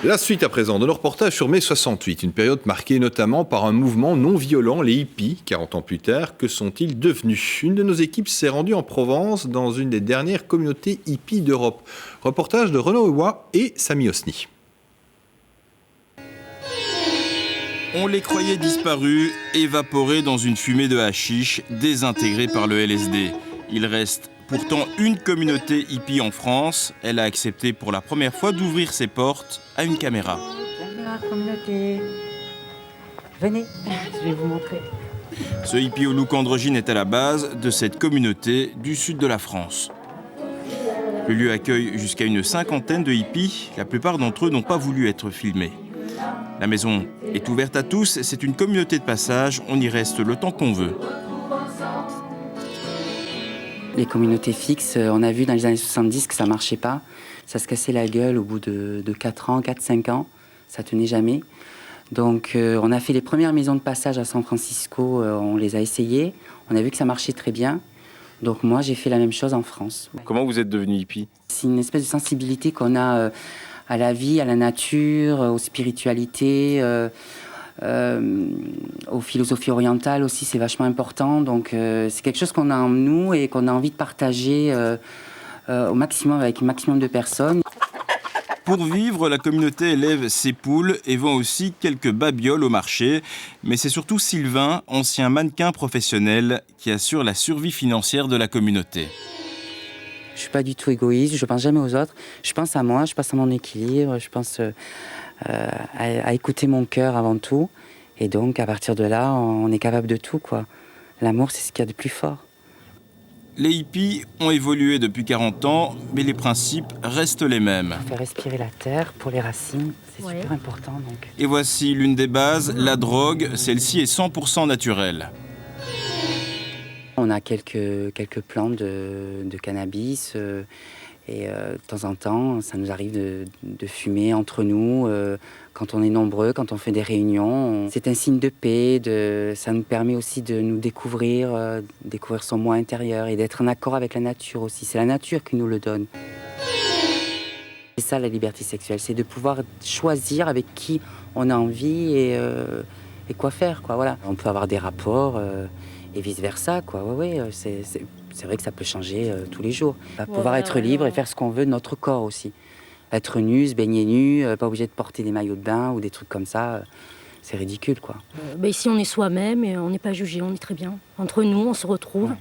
La suite à présent de nos reportages sur mai 68, une période marquée notamment par un mouvement non violent, les hippies. 40 ans plus tard, que sont-ils devenus? Une de nos équipes s'est rendue en Provence, dans une des dernières communautés hippies d'Europe. Reportage de Renaud Ewa et Samy Osni. On les croyait disparus, évaporés dans une fumée de hashish, désintégrés par le LSD. Il reste pourtant une communauté hippie en France. Elle a accepté pour la première fois d'ouvrir ses portes à une caméra. La communauté. Venez, je vais vous montrer. Ce hippie au look androgyne est à la base de cette communauté du sud de la France. Le lieu accueille jusqu'à une cinquantaine de hippies. La plupart d'entre eux n'ont pas voulu être filmés. La maison est ouverte à tous. C'est une communauté de passage. On y reste le temps qu'on veut. Les communautés fixes, on a vu dans les années 70 que ça ne marchait pas. Ça se cassait la gueule au bout de 4 ans, 4-5 ans. Ça ne tenait jamais. Donc on a fait les premières maisons de passage à San Francisco. On les a essayées. On a vu que ça marchait très bien. Donc moi, j'ai fait la même chose en France. Comment vous êtes devenu hippie? C'est une espèce de sensibilité qu'on a à la vie, à la nature, aux spiritualités, aux philosophies orientales aussi, c'est vachement important. Donc c'est quelque chose qu'on a en nous et qu'on a envie de partager au maximum avec un maximum de personnes. Pour vivre, la communauté élève ses poules et vend aussi quelques babioles au marché. Mais c'est surtout Sylvain, ancien mannequin professionnel, qui assure la survie financière de la communauté. Je ne suis pas du tout égoïste, je ne pense jamais aux autres. Je pense à moi, je pense à mon équilibre, je pense à écouter mon cœur avant tout. Et donc, à partir de là, on est capable de tout, quoi. L'amour, c'est ce qu'il y a de plus fort. Les hippies ont évolué depuis 40 ans, mais les principes restent les mêmes. Faire respirer la terre pour les racines, c'est super important. Donc. Et voici l'une des bases, la drogue. Celle-ci est 100% naturelle. On a quelques plantes de cannabis et de temps en temps, ça nous arrive de fumer entre nous quand on est nombreux, quand on fait des réunions. C'est un signe de paix, ça nous permet aussi de nous découvrir, découvrir son moi intérieur et d'être en accord avec la nature aussi. C'est la nature qui nous le donne. C'est ça la liberté sexuelle, c'est de pouvoir choisir avec qui on a envie et quoi faire, quoi. Voilà. On peut avoir des rapports et vice-versa, quoi. Ouais, c'est vrai que ça peut changer tous les jours. Pouvoir être libre et faire ce qu'on veut de notre corps aussi. Être nu, se baigner nu, pas obligé de porter des maillots de bain ou des trucs comme ça, c'est ridicule, quoi. Ici, on est soi-même et on n'est pas jugé, on est très bien. Entre nous, on se retrouve. Ouais.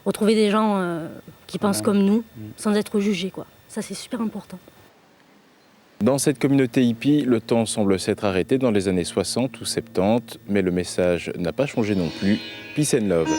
Retrouver des gens qui pensent comme nous, sans être jugés, quoi. Ça, c'est super important. Dans cette communauté hippie, le temps semble s'être arrêté dans les années 60 ou 70, mais le message n'a pas changé non plus. Peace and love.